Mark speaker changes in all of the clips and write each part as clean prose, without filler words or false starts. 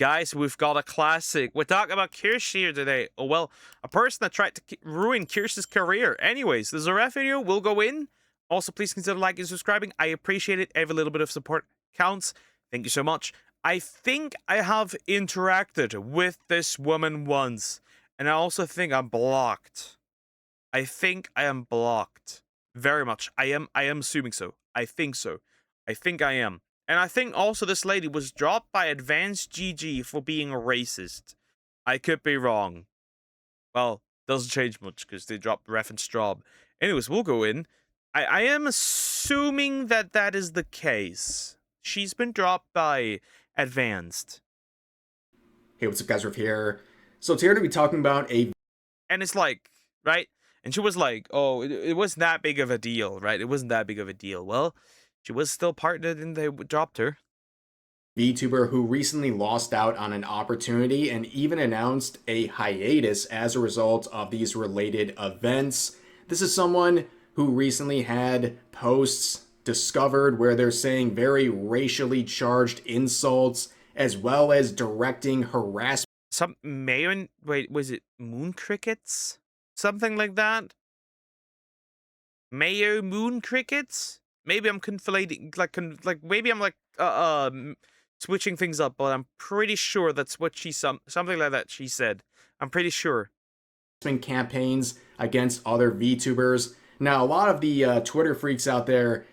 Speaker 1: Guys, we've got a classic. We're talking about Kirsche here today. Oh, well, a person that tried to ruin Kirsche's career. Anyways, this is a ref video. We'll go in. Also, please consider liking and subscribing. I appreciate it. Every little bit of support counts. Thank you so much. I think I have interacted with this woman once. And I also think I'm blocked. I think I am blocked. Very much. I am assuming so. I think so. I think I am. And I think also this lady was dropped by Advanced GG for being a racist. I could be wrong. Well, doesn't change much because they dropped the reference job. Anyways, we'll go in. I am assuming that that is the case. She's been dropped by Advanced.
Speaker 2: Hey, what's up, guys? Riff here. So today we're going to be talking about a...
Speaker 1: And it's like, right? And she was like, oh, it wasn't that big of a deal, right? It wasn't that big of a deal. Well, she was still partnered and they dropped her.
Speaker 2: VTuber who recently lost out on an opportunity and even announced a hiatus as a result of these related events. This is someone who recently had posts discovered where they're saying very racially charged insults as well as directing harassment.
Speaker 1: Some Mayon, wait, was it moon crickets? Something like that? Mayo moon crickets? Maybe I'm conflating, like maybe I'm like, switching things up, but I'm pretty sure that's what she, something like that she said. I'm pretty sure.
Speaker 2: Campaigns against other VTubers. Now, a lot of the Twitter freaks out there,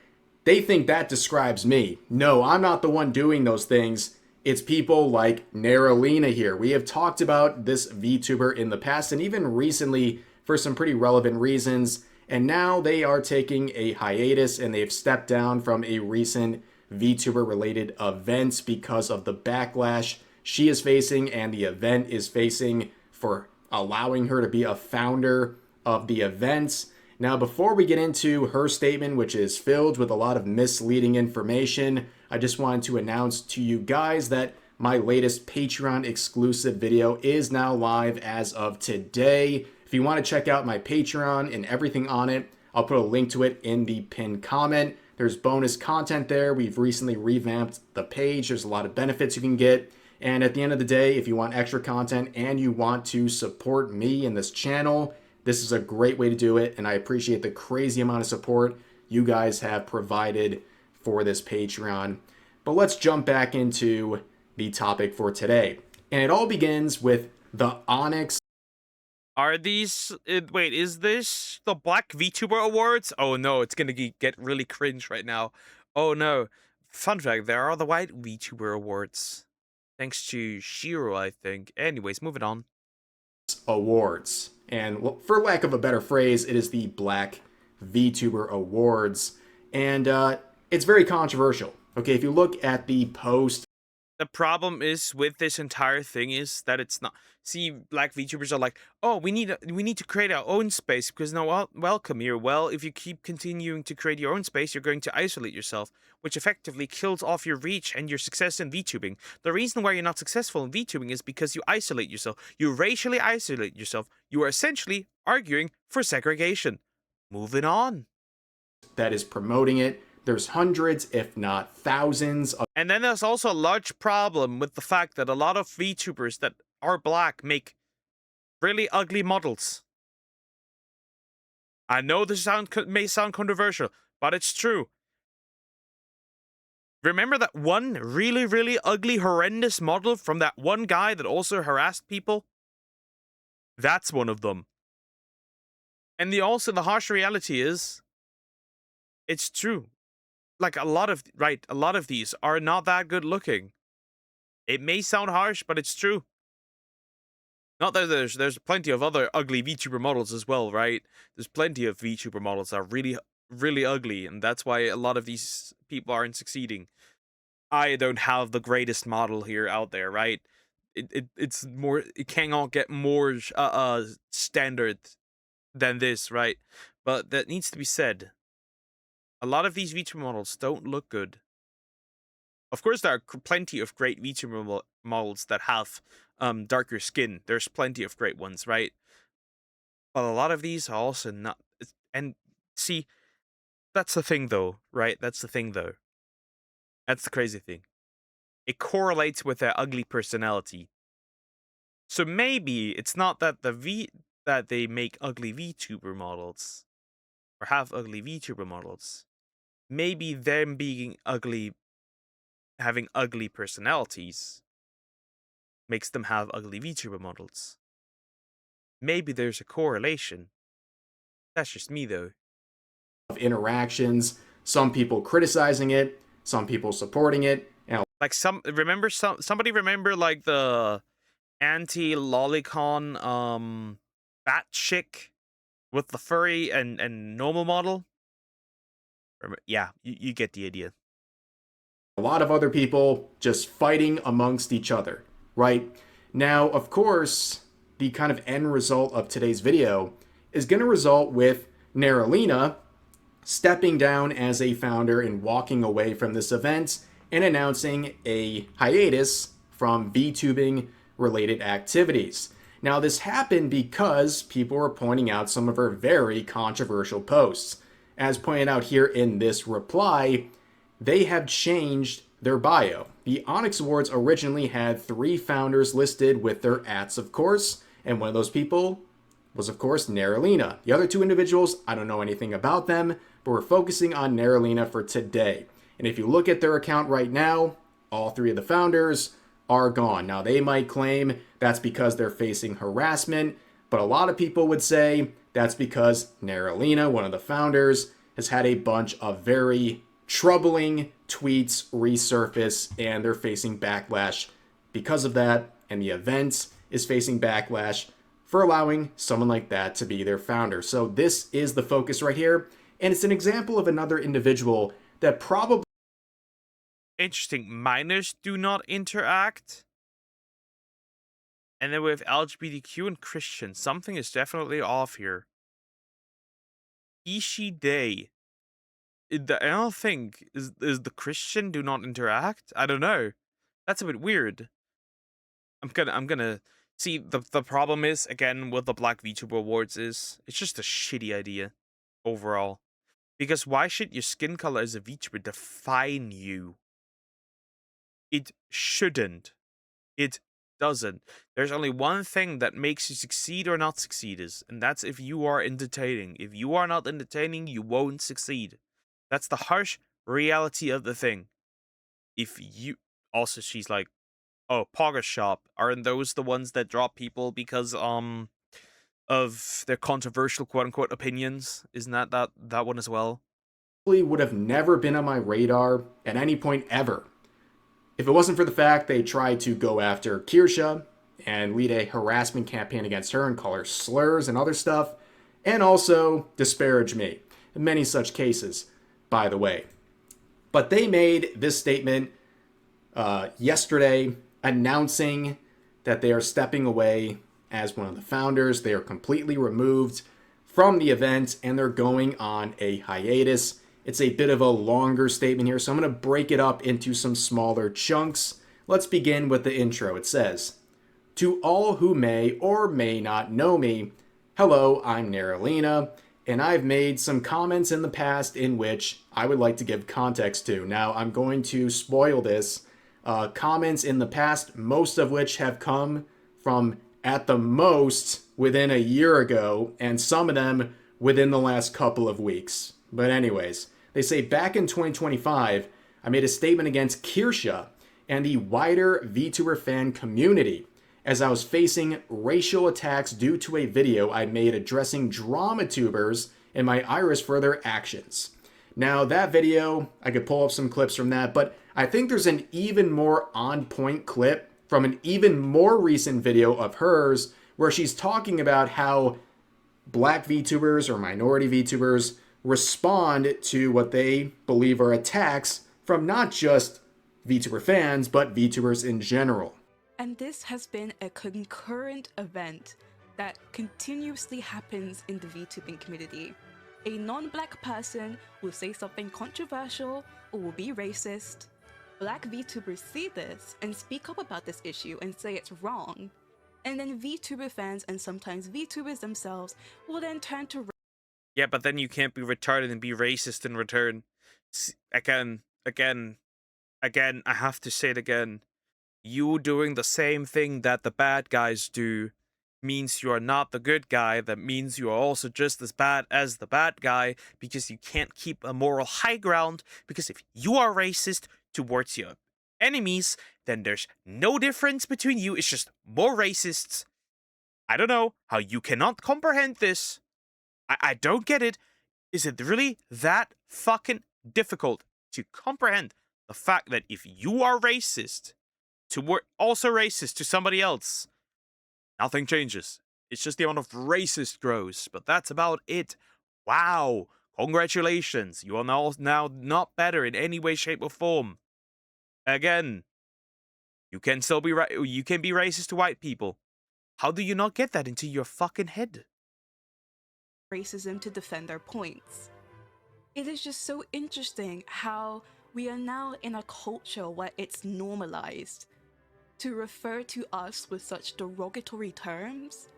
Speaker 2: they think that describes me. No, I'm not the one doing those things. It's people like Naralina here. We have talked about this VTuber in the past and even recently for some pretty relevant reasons. And now they are taking a hiatus and they've stepped down from a recent VTuber related event because of the backlash she is facing and the event is facing for allowing her to be a founder of the events. Now, before we get into her statement, which is filled with a lot of misleading information, I just wanted to announce to you guys that my latest Patreon exclusive video is now live as of today. If you want to check out my Patreon and everything on it, I'll put a link to it in the pinned comment. There's bonus content there. We've recently revamped the page. There's a lot of benefits you can get. And at the end of the day, if you want extra content and you want to support me and this channel, this is a great way to do it. And I appreciate the crazy amount of support you guys have provided for this Patreon. But let's jump back into the topic for today. And it all begins with the Onyx.
Speaker 1: Are these, wait, is this the Black VTuber Awards? Oh no, it's gonna get really cringe right now. Oh no. Fun fact, there are the White VTuber Awards. Thanks to Shiro, I think. Anyways, moving on.
Speaker 2: Awards. And for lack of a better phrase, it is the Black VTuber Awards. And it's very controversial. Okay, if you look at the post.
Speaker 1: The problem is with this entire thing is that it's not. See, Black VTubers are like, oh, we need to create our own space because no, welcome here. Well, if you keep continuing to create your own space, you're going to isolate yourself, which effectively kills off your reach and your success in VTubing. The reason why you're not successful in VTubing is because you isolate yourself. You racially isolate yourself. You are essentially arguing for segregation. Moving on.
Speaker 2: That is promoting it. There's hundreds, if not thousands.
Speaker 1: And then there's also a large problem with the fact that a lot of VTubers that are black make really ugly models. I know this may sound controversial, but it's true. Remember that one really, really ugly, horrendous model from that one guy that also harassed people? That's one of them. And the harsh reality is, it's true. Like a lot of these are not that good looking. It may sound harsh, but it's true. Not that there's plenty of other ugly VTuber models as well, right? There's plenty of VTuber models that are really, really ugly, and that's why a lot of these people aren't succeeding. I don't have the greatest model here out there, right? It's more, it cannot get more standard than this, right? But that needs to be said. A lot of these VTuber models don't look good. Of course, there are plenty of great VTuber models that have darker skin. There's plenty of great ones, right? But a lot of these are also not. And see, that's the thing, though, right? That's the thing, though. That's the crazy thing. it correlates with their ugly personality. So maybe it's not that that they make ugly VTuber models or have ugly VTuber models. Maybe them being ugly, having ugly personalities, makes them have ugly VTuber models. Maybe there's a correlation. That's just me, though.
Speaker 2: Of interactions, some people criticizing it, some people supporting it, and
Speaker 1: Like somebody remember like the anti-lolicon bat chick with the furry and normal model? Yeah, you get the idea.
Speaker 2: a lot of other people just fighting amongst each other, right? Now, of course, the kind of end result of today's video is going to result with Neralina stepping down as a founder and walking away from this event and announcing a hiatus from VTubing related activities. Now, this happened because people were pointing out some of her very controversial posts. As pointed out here in this reply, they have changed their bio. The Onyx Awards originally had 3 founders listed with their ats, of course, and one of those people was, of course, Neralina. The other 2 individuals, I don't know anything about them, but we're focusing on Neralina for today. And if you look at their account right now, all 3 of the founders are gone. Now, they might claim that's because they're facing harassment, but a lot of people would say that's because Neralina, one of the founders, has had a bunch of very troubling tweets resurface, and they're facing backlash because of that, and the event is facing backlash for allowing someone like that to be their founder. So this is the focus right here, and it's an example of another individual that probably...
Speaker 1: Interesting. Minors do not interact. And then with LGBTQ and Christians, something is definitely off here. Ishi Day. I don't think is the Christian do not interact. I don't know. That's a bit weird. I'm gonna see the problem is again with the Black VTuber Awards is it's just a shitty idea overall. Because why should your skin color as a VTuber define you? It shouldn't. It doesn't. There's only one thing that makes you succeed or not succeed and that's if you are entertaining. If you are not entertaining, you won't succeed. That's the harsh reality of the thing. If you also she's like, oh, Pogger Shop, aren't those the ones that drop people because of their controversial quote unquote opinions? Isn't that one as well?
Speaker 2: would have never been on my radar at any point ever if it wasn't for the fact they tried to go after Kirsche and lead a harassment campaign against her and call her slurs and other stuff, and also disparage me in many such cases, by the way. But they made this statement yesterday announcing that they are stepping away as one of the founders. They are completely removed from the event and they're going on a hiatus. It's a bit of a longer statement here, so I'm going to break it up into some smaller chunks. Let's begin with the intro. It says, "To all who may or may not know me, hello, I'm Neralina, and I've made some comments in the past in which I would like to give context to." Now, I'm going to spoil this. Comments in the past, most of which have come from at the most within a year ago, and some of them within the last couple of weeks. But anyways, they say back in 2025, I made a statement against Kirsche and the wider VTuber fan community as I was facing racial attacks due to a video I made addressing drama tubers and my iris for their actions. Now, that video, I could pull up some clips from that, but I think there's an even more on-point clip from an even more recent video of hers where she's talking about how black VTubers or minority VTubers respond to what they believe are attacks from not just VTuber fans, but VTubers in general.
Speaker 3: And this has been a concurrent event that continuously happens in the VTubing community. A non-black person will say something controversial or will be racist. Black VTubers see this and speak up about this issue and say it's wrong. And then VTuber fans and sometimes VTubers themselves will then turn to...
Speaker 1: Yeah, but then you can't be retarded and be racist in return. Again, I have to say it again. you doing the same thing that the bad guys do means you are not the good guy. That means you are also just as bad as the bad guy because you can't keep a moral high ground. Because if you are racist towards your enemies, then there's no difference between you. It's just more racists. I don't know how you cannot comprehend this. I don't get it. Is it really that fucking difficult to comprehend the fact that if you are racist, also racist to somebody else, nothing changes. It's just the amount of racist grows, but that's about it. Wow. Congratulations. You are now not better in any way, shape, or form. Again, you can still be you can be racist to white people. How do you not get that into your fucking head?
Speaker 3: Racism to defend their points. It is just so interesting how we are now in a culture where it's normalized to refer to us with such derogatory terms.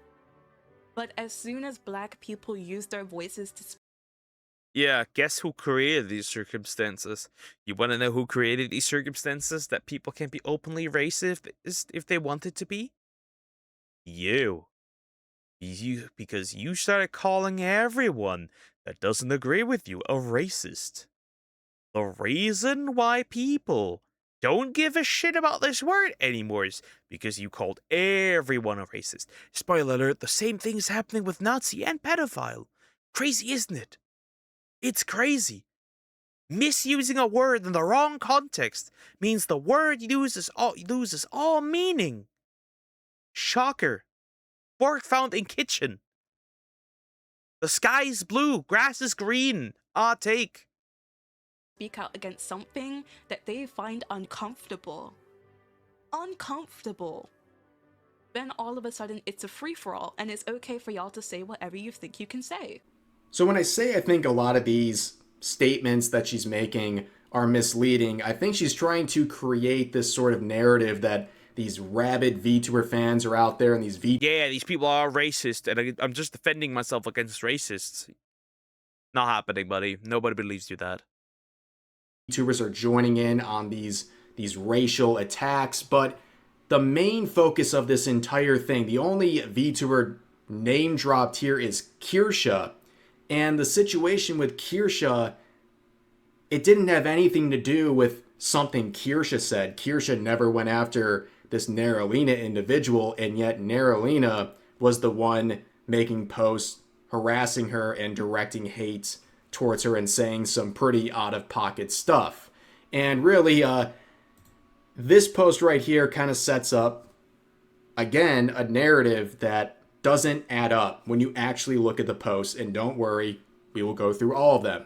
Speaker 3: But as soon as black people use their voices to speak,
Speaker 1: Yeah, guess who created these circumstances? You want to know who created these circumstances that people can be openly racist if they wanted to be? You. Because you started calling everyone that doesn't agree with you a racist. The reason why people don't give a shit about this word anymore is because you called everyone a racist. Spoiler alert, the same thing is happening with Nazi and pedophile. Crazy, isn't it? It's crazy. Misusing a word in the wrong context means the word loses all meaning. Shocker. Fork found in kitchen. The sky's blue, grass is green. Ah, take.
Speaker 3: speak out against something that they find uncomfortable. Uncomfortable. Then all of a sudden it's a free-for-all and it's okay for y'all to say whatever you think you can say.
Speaker 2: So when I say I think a lot of these statements that she's making are misleading, I think she's trying to create this sort of narrative that these rabid VTuber fans are out there and these
Speaker 1: Yeah, these people are racist, and I'm just defending myself against racists. Not happening, buddy. Nobody believes you that.
Speaker 2: VTubers are joining in on these racial attacks, but the main focus of this entire thing, the only VTuber name dropped here is Kirsche, and the situation with Kirsche, it didn't have anything to do with something Kirsche said. Kirsche never went after this Narrowlina individual, and yet Narrowlina was the one making posts, harassing her and directing hate towards her and saying some pretty out-of-pocket stuff. And really, this post right here kind of sets up, again, a narrative that doesn't add up when you actually look at the post. And don't worry, we will go through all of them.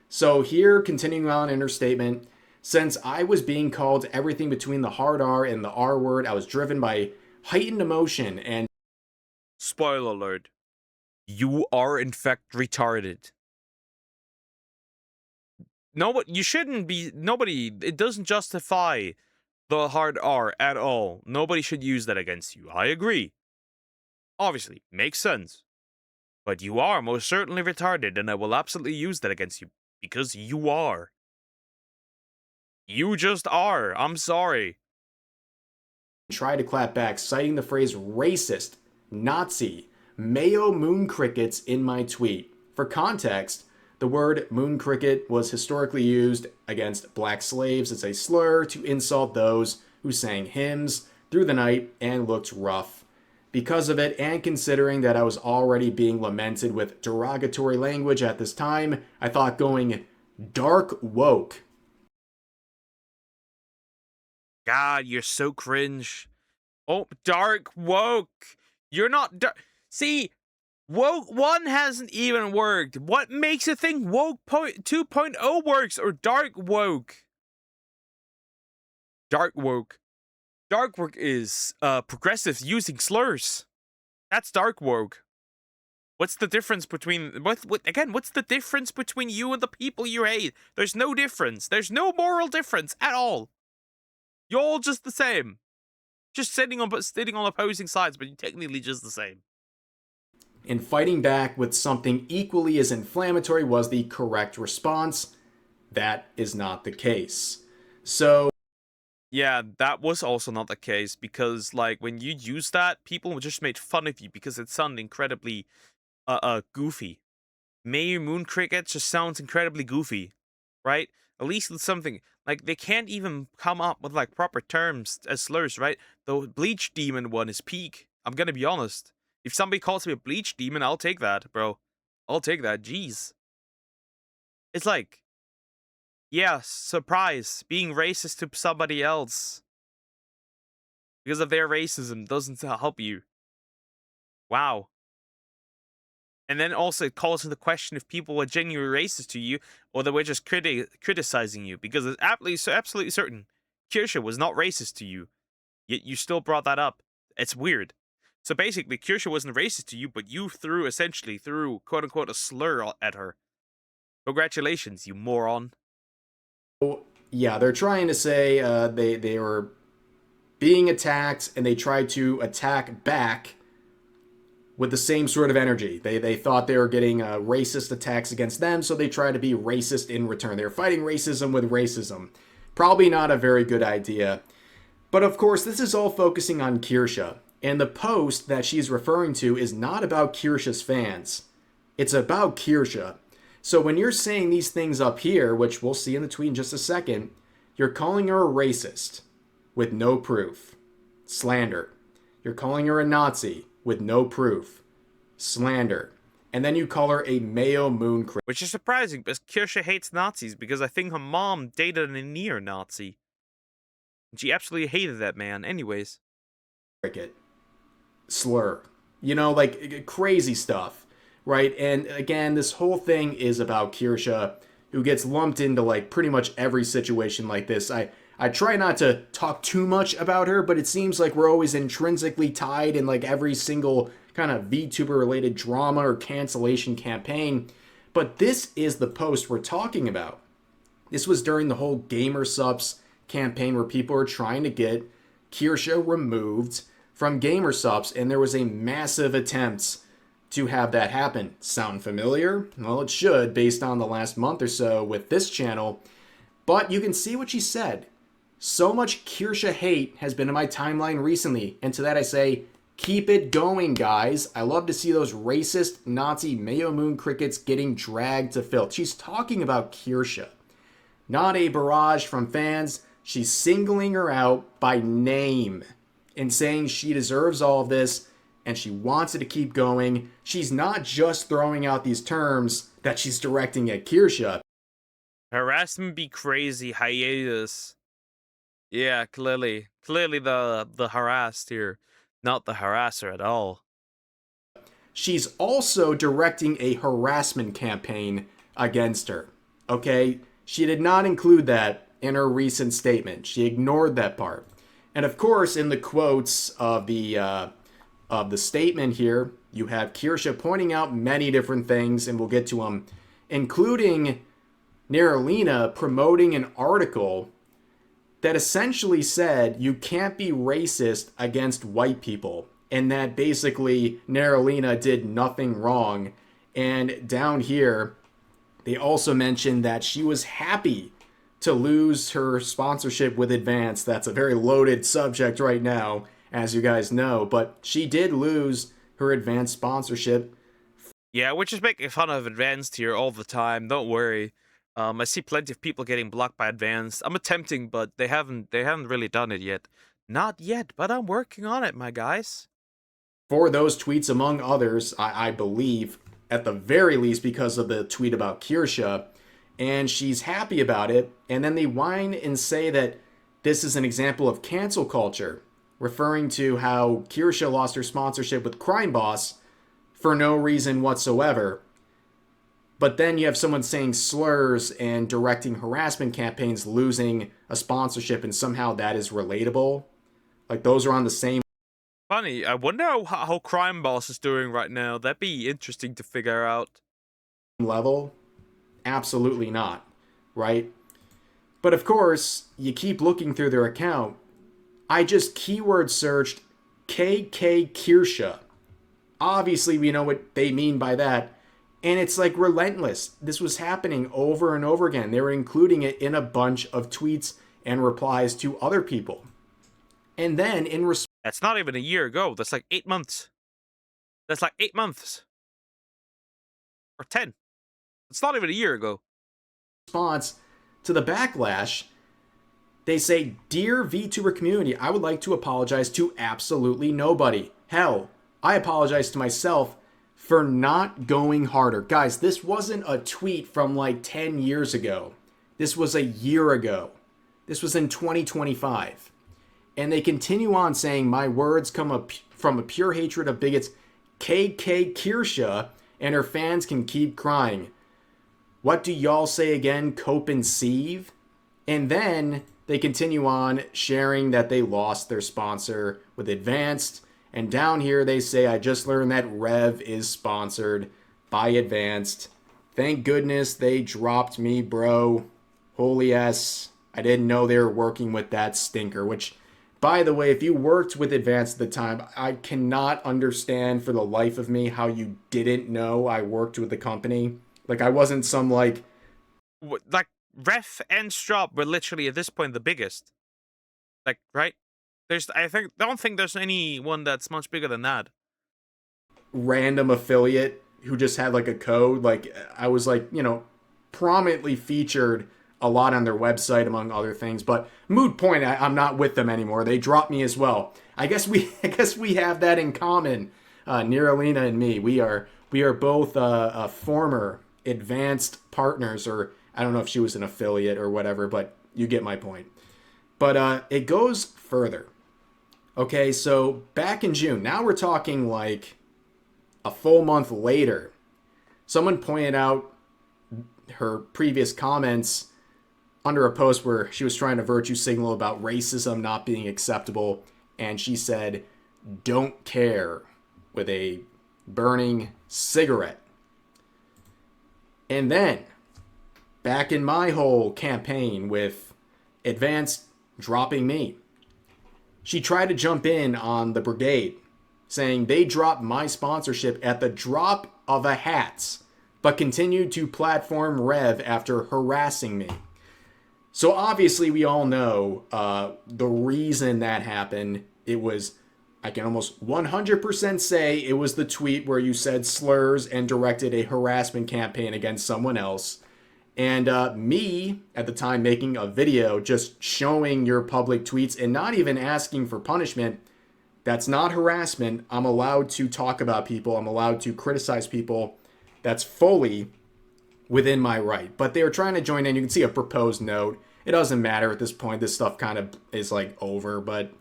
Speaker 2: So here, continuing on in her statement, since I was being called everything between the hard R and the R word, I was driven by heightened emotion and...
Speaker 1: Spoiler alert. You are in fact retarded. You shouldn't be... It doesn't justify the hard R at all. Nobody should use that against you. I agree. Obviously, makes sense. But you are most certainly retarded, and I will absolutely use that against you. Because you are. You just are. I'm sorry.
Speaker 2: Try to clap back, citing the phrase racist, Nazi, Mayo moon crickets in my tweet. For context, the word moon cricket was historically used against black slaves as a slur to insult those who sang hymns through the night and looked rough. Because of it, and considering that I was already being lamented with derogatory language at this time, I thought going dark woke.
Speaker 1: God, you're so cringe. Oh, dark woke. You're not dark. See, woke 1 hasn't even worked. What makes you think woke 2.0 works or dark woke? Dark woke. Dark woke is progressives using slurs. That's dark woke. What's the difference between what's the difference between you and the people you hate? There's no difference. There's no moral difference at all. You're all just the same. Just sitting on opposing sides, but you're technically just the same.
Speaker 2: And fighting back with something equally as inflammatory was the correct response. That is not the case. So
Speaker 1: Yeah, that was also not the case because, like, when you use that, people just made fun of you because it sounded incredibly, goofy. Mayor Moon Cricket just sounds incredibly goofy, right? At least it's something like they can't even come up with like proper terms as slurs, right? The Bleach Demon one is peak. I'm gonna be honest. If somebody calls me a Bleach Demon, I'll take that, bro. I'll take that. Jeez. It's like, yeah, surprise, being racist to somebody else because of their racism doesn't help you. Wow. And then also it calls into question if people were genuinely racist to you or they were just criticizing you because it's absolutely certain Kirsche was not racist to you, yet you still brought that up. It's weird. So basically, Kirsche wasn't racist to you, but you essentially threw quote unquote a slur at her. Congratulations, you moron.
Speaker 2: Yeah, they're trying to say they were being attacked and they tried to attack back with the same sort of energy. They thought they were getting racist attacks against them, so they tried to be racist in return. They were fighting racism with racism. Probably not a very good idea. But of course, this is all focusing on Kirsche. And the post that she's referring to is not about Kirsche's fans. It's about Kirsche. So when you're saying these things up here, which we'll see in the tweet in just a second, you're calling her a racist with no proof. Slander. You're calling her a Nazi with no proof. Slander. And then you call her a Mayo Moon critic.
Speaker 1: Which is surprising because Kirsche hates Nazis because I think her mom dated a neo-Nazi. And she absolutely hated that man anyways.
Speaker 2: Slur. You know, like crazy stuff, right? And again, this whole thing is about Kirsche, who gets lumped into like pretty much every situation like this. I try not to talk too much about her, but it seems like we're always intrinsically tied in like every single kind of VTuber related drama or cancellation campaign. But this is the post we're talking about. This was during the whole Gamer Subs campaign where people are trying to get Kirsche removed from Gamer Subs, and there was a massive attempt to have that happen. Sound familiar? Well, it should, based on the last month or so with this channel. But you can see what she said. So much Kirsche hate has been in my timeline recently, and to that I say, keep it going, guys. I love to see those racist Nazi Mayo Moon crickets getting dragged to filth. She's talking about Kirsche, not a barrage from fans. She's singling her out by name and saying she deserves all of this and she wants it to keep going. She's not just throwing out these terms that she's directing at Kirsche.
Speaker 1: Harassment be crazy, hiatus. Yeah, clearly the harassed here, not the harasser at all.
Speaker 2: She's also directing a harassment campaign against her. Okay? She did not include that in her recent statement. She ignored that part. And of course, in the quotes of the statement here, you have Kirsche pointing out many different things, and we'll get to them, including Neralina promoting an article that essentially said you can't be racist against white people, and that basically Neralina did nothing wrong. And down here, they also mentioned that she was happy to lose her sponsorship with Advance. That's a very loaded subject right now, as you guys know, but she did lose her Advance sponsorship.
Speaker 1: Yeah, we're just making fun of Advanced here all the time. Don't worry. I see plenty of people getting blocked by Advanced. I'm attempting, but they haven't really done it yet. Not yet, but I'm working on it, my guys.
Speaker 2: For those tweets, among others, I believe, at the very least because of the tweet about Kirsche, and she's happy about it, and then they whine and say that this is an example of cancel culture, referring to how Kirsche lost her sponsorship with Crime Boss for no reason whatsoever. But then you have someone saying slurs and directing harassment campaigns, losing a sponsorship, and somehow that is relatable. Like, those are on the same
Speaker 1: Funny, I wonder how Crime Boss is doing right now. That'd be interesting to figure out.
Speaker 2: level. Absolutely not, right? But of course, you keep looking through their account. I just keyword searched KK Kirsche. Obviously, we know what they mean by that. And it's like relentless. This was happening over and over again. They were including it in a bunch of tweets and replies to other people. And then in
Speaker 1: That's not even a year ago. That's like 8 months. That's like 8 months. Or 10. It's not even a year ago.
Speaker 2: response to the backlash, they say, "Dear VTuber community, I would like to apologize to absolutely nobody. Hell, I apologize to myself for not going harder." Guys, this wasn't a tweet from like 10 years ago. This was a year ago. This was in 2025. And they continue on saying, "My words come up from a pure hatred of bigots. KK Kirsche and her fans can keep crying. What do y'all say again? Cope and sieve?" And then they continue on sharing that they lost their sponsor with Advanced. And down here they say, "I just learned that Rev is sponsored by Advanced. Thank goodness they dropped me, bro. Holy S. I didn't know they were working with that stinker." Which, by the way, if you worked with Advanced at the time, I cannot understand for the life of me how you didn't know I worked with the company. Like, I wasn't some, like...
Speaker 1: Like, Ref and Strop were literally, at this point, the biggest. Like, right? Don't think there's anyone that's much bigger than that.
Speaker 2: Random affiliate who just had, like, a code. Like, I was, like, prominently featured a lot on their website, among other things. But moot point, I'm not with them anymore. They dropped me as well. I guess we have that in common, Niralina and me. We are both former Advanced partners, or I don't know if she was an affiliate or whatever, but you get my point. But it goes further. Okay, so back in June, now we're talking like a full month later, someone pointed out her previous comments under a post where she was trying to virtue signal about racism not being acceptable, and she said, "Don't care," with a burning cigarette. And then, back in my whole campaign with Advanced dropping me, she tried to jump in on the brigade, saying they dropped my sponsorship at the drop of a hat, but continued to platform Rev after harassing me. So obviously we all know the reason that happened. It was, I can almost 100% say it was the tweet where you said slurs and directed a harassment campaign against someone else. And me, at the time, making a video just showing your public tweets and not even asking for punishment, that's not harassment. I'm allowed to talk about people. I'm allowed to criticize people. That's fully within my right. But they were trying to join in. You can see a proposed note. It doesn't matter at this point. This stuff kind of is like over. But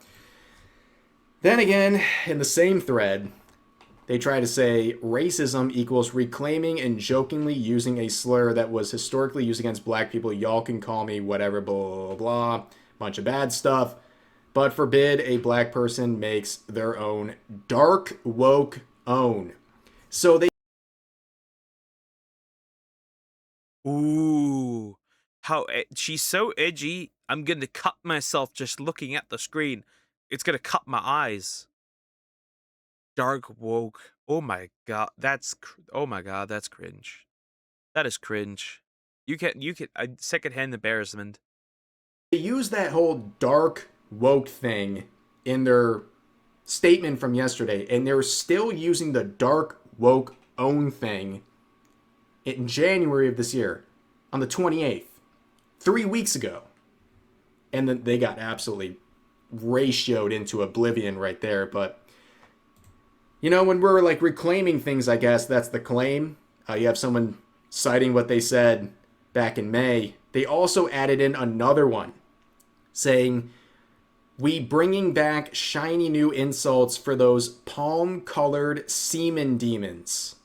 Speaker 2: then again, in the same thread, they try to say racism equals reclaiming and jokingly using a slur that was historically used against black people. Y'all can call me whatever, blah, blah, blah. Bunch of bad stuff. But forbid a black person makes their own dark woke own. So they...
Speaker 1: Ooh. She's so edgy. I'm going to cut myself just looking at the screen. It's going to cut my eyes. Dark woke. Oh my god, oh my god, that's cringe. That is cringe. You can secondhand embarrassment.
Speaker 2: They use that whole dark woke thing in their statement from yesterday, and they're still using the dark woke own thing in January of this year, on the 28th, 3 weeks ago. And then they got absolutely ratioed into oblivion right there. But when we're like reclaiming things, I guess that's the claim. You have someone citing what they said back in May. They also added in another one saying, "We bringing back shiny new insults for those palm-colored semen demons."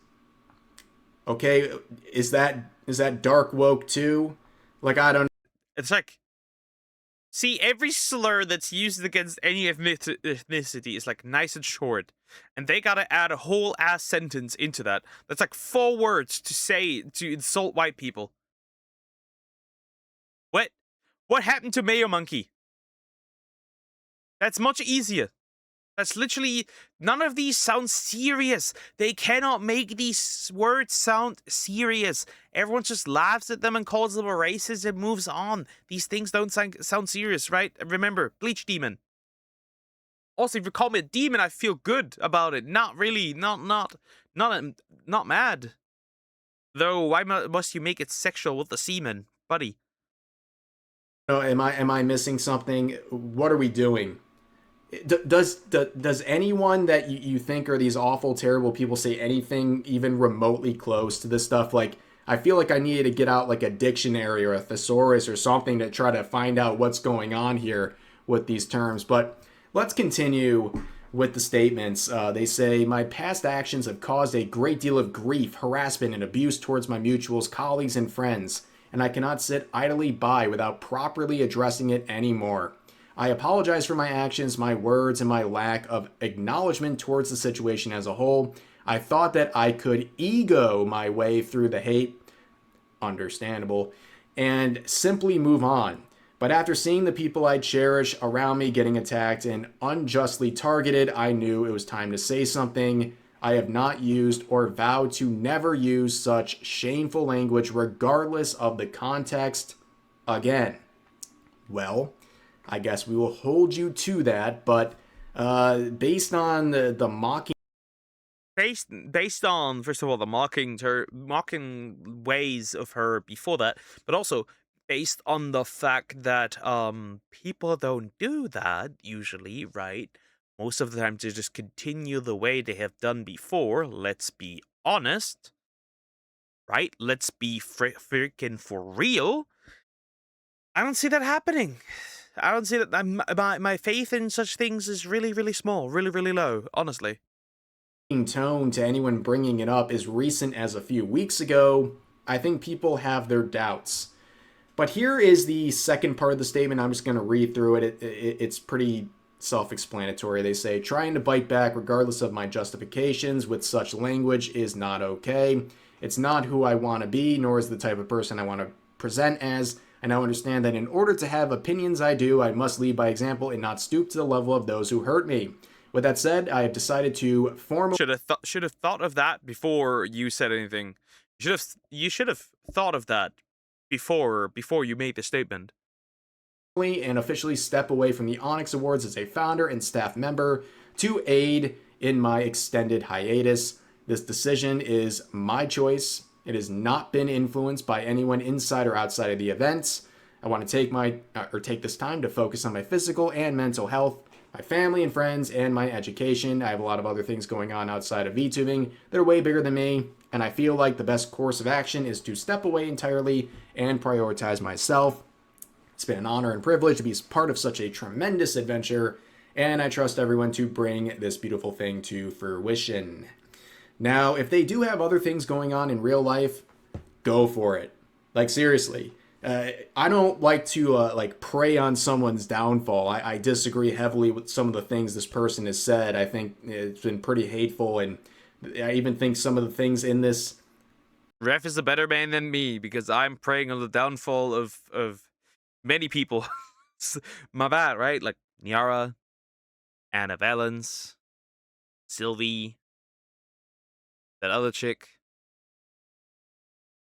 Speaker 2: Okay, is that dark woke too? Like, I don't...
Speaker 1: It's like, see, every slur that's used against any ethnicity is like nice and short, and they gotta add a whole ass sentence into that. That's like 4 words to say to insult white people. What happened to Mayo Monkey? That's much easier. That's literally, none of these sound serious. They cannot make these words sound serious. Everyone just laughs at them and calls them a racist and moves on. These things don't sound serious, right? Remember, Bleach Demon. Also, if you call me a demon, I feel good about it. Not really, not mad. Though, why must you make it sexual with the semen, buddy?
Speaker 2: No, am I missing something? What are we doing? Does anyone that you think are these awful, terrible people say anything even remotely close to this stuff? Like, I feel like I needed to get out like a dictionary or a thesaurus or something to try to find out what's going on here with these terms. But let's continue with the statements. They say, my past actions have caused a great deal of grief, harassment, and abuse towards my mutuals, colleagues, and friends, and I cannot sit idly by without properly addressing it anymore. I apologize for my actions, my words, and my lack of acknowledgement towards the situation as a whole. I thought that I could ego my way through the hate, understandable, and simply move on. But after seeing the people I cherish around me getting attacked and unjustly targeted, I knew it was time to say something. I have not used or vowed to never use such shameful language regardless of the context again. Well, I guess we will hold you to that, but based on the mocking,
Speaker 1: based on, first of all, the mocking ways of her before that, but also based on the fact that people don't do that usually, right? Most of the time to just continue the way they have done before. Let's be honest, right? Let's be freaking for real. I don't see that happening. I don't see that. My faith in such things is really, really small, really, really low, honestly.
Speaker 2: tone to anyone bringing it up is recent as a few weeks ago. I think people have their doubts. But here is the second part of the statement. I'm just going to read through it. It's pretty self-explanatory. They say, trying to bite back regardless of my justifications with such language is not okay. It's not who I want to be, nor is the type of person I want to present as. I now understand that in order to have opinions I must lead by example and not stoop to the level of those who hurt me. With that said, I have decided to formally...
Speaker 1: Should have thought of that before you said anything. You should have thought of that before you made the statement.
Speaker 2: And officially step away from the Onyx Awards as a founder and staff member to aid in my extended hiatus. This decision is my choice. It has not been influenced by anyone inside or outside of the events. I want to take this time to focus on my physical and mental health, my family and friends, and my education. I have a lot of other things going on outside of VTubing that are way bigger than me, and I feel like the best course of action is to step away entirely and prioritize myself. It's been an honor and privilege to be part of such a tremendous adventure, and I trust everyone to bring this beautiful thing to fruition. Now, if they do have other things going on in real life, go for it. Like, seriously. I don't like to prey on someone's downfall. I disagree heavily with some of the things this person has said. I think it's been pretty hateful, and I even think some of the things in this...
Speaker 1: Ref is a better man than me because I'm preying on the downfall of many people. My bad, right? Like Nyara, Anna Valens, Sylvie, that other chick.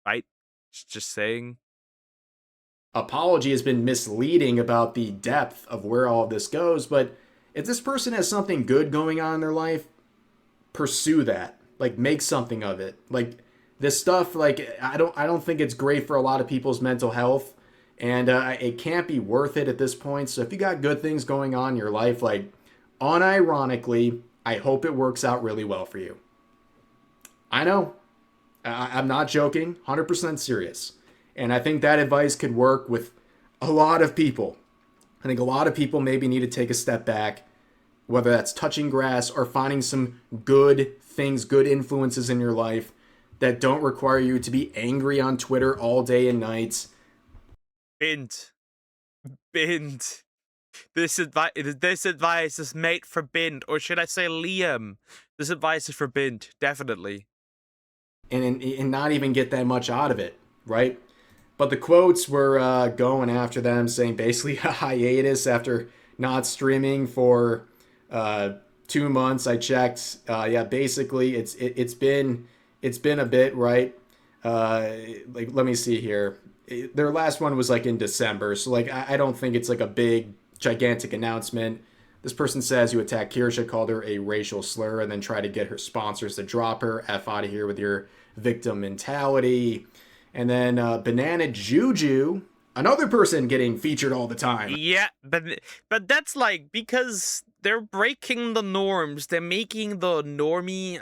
Speaker 1: Right? Just saying.
Speaker 2: Apology has been misleading about the depth of where all of this goes, but if this person has something good going on in their life, pursue that. Like, make something of it. Like, this stuff, like, I don't think it's great for a lot of people's mental health, and it can't be worth it at this point. So if you got good things going on in your life, like, unironically, I hope it works out really well for you. I know. I'm not joking. 100% serious. And I think that advice could work with a lot of people. I think a lot of people maybe need to take a step back, whether that's touching grass or finding some good things, good influences in your life that don't require you to be angry on Twitter all day and night.
Speaker 1: Bint. This advice is made for Bint, or should I say Liam? This advice is for Bint, definitely.
Speaker 2: And not even get that much out of it, right? But the quotes were going after them, saying basically a hiatus after not streaming for 2 months. I checked. Yeah, basically, it's been a bit, right? Like, let me see here. Their last one was like in December, so like I don't think it's like a big gigantic announcement. This person says you attacked Kirsche, called her a racial slur, and then tried to get her sponsors to drop her. F out of here with your victim mentality. And then Banana Juju, another person getting featured all the time.
Speaker 1: Yeah, but that's like because they're breaking the norms. They're making the normie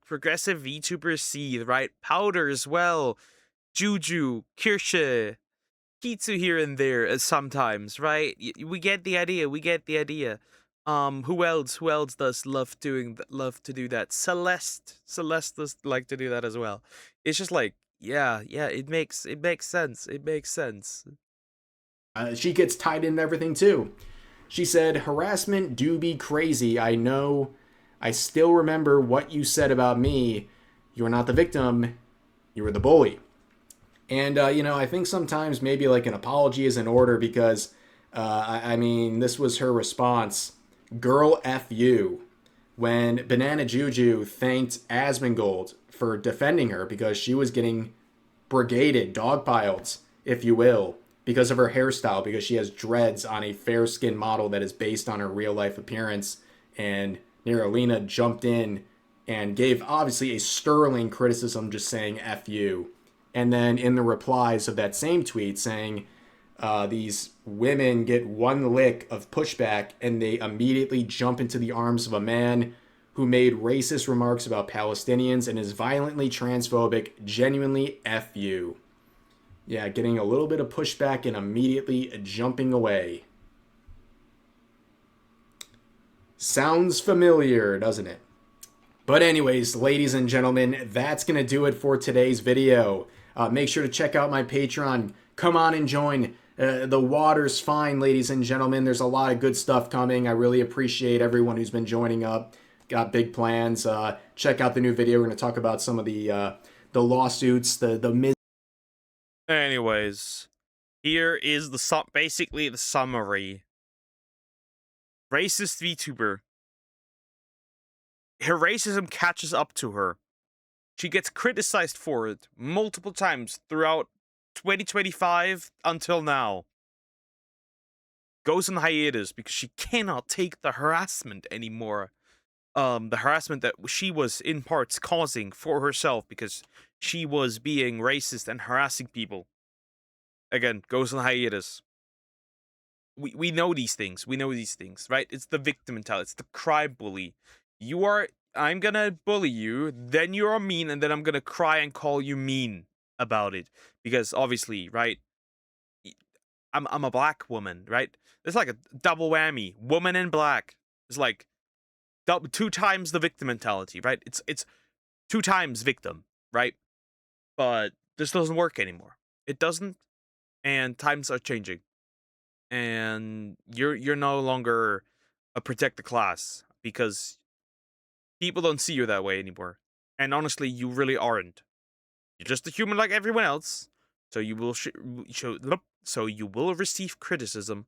Speaker 1: progressive VTubers see, right? Powder as well, Juju, Kirsche, Kitsu here and there sometimes, right? We get the idea. We get the idea. Who else? Who else does love to do that? Celeste does like to do that as well. It's just like, yeah, it makes sense. It makes sense.
Speaker 2: She gets tied in everything too. She said, harassment do be crazy. I know. I still remember what you said about me. You're not the victim. You were the bully. And, I think sometimes maybe like an apology is in order because, I mean, this was her response. Girl F you. When Banana Juju thanked Asmongold for defending her because she was getting brigaded, dogpiled, if you will, because of her hairstyle, because she has dreads on a fair-skinned model that is based on her real-life appearance. And Nerolina jumped in and gave, obviously, a sterling criticism, just saying F you. And then in the replies of that same tweet saying, these women get one lick of pushback and they immediately jump into the arms of a man who made racist remarks about Palestinians and is violently transphobic. Genuinely F you. Yeah, getting a little bit of pushback and immediately jumping away. Sounds familiar, doesn't it? But anyways, ladies and gentlemen, that's going to do it for today's video. Make sure to check out my Patreon. Come on and join. The water's fine, ladies and gentlemen. There's a lot of good stuff coming. I really appreciate everyone who's been joining up. Got big plans. Check out the new video. We're going to talk about some of the lawsuits, the
Speaker 1: Anyways, here is basically the summary. Racist VTuber. Her racism catches up to her. She gets criticized for it multiple times throughout 2025 until now. Goes on hiatus because she cannot take the harassment anymore. The harassment that she was in parts causing for herself because she was being racist and harassing people. Again, goes on hiatus. We know these things. We know these things, right? It's the victim mentality. It's the cry bully. I'm gonna bully you, then you're mean, and then I'm gonna cry and call you mean about it. Because obviously, right? I'm a black woman, right? It's like a double whammy. Woman in black. It's like two times the victim mentality, right? It's 2 times victim, right? But this doesn't work anymore. It doesn't, and times are changing. And you're no longer a protected class because people don't see you that way anymore. And honestly, you really aren't. You're just a human like everyone else. So you will receive criticism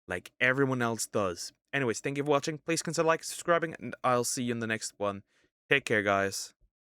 Speaker 1: like everyone else does. Anyways, thank you for watching. Please consider liking, subscribing, and I'll see you in the next one. Take care, guys.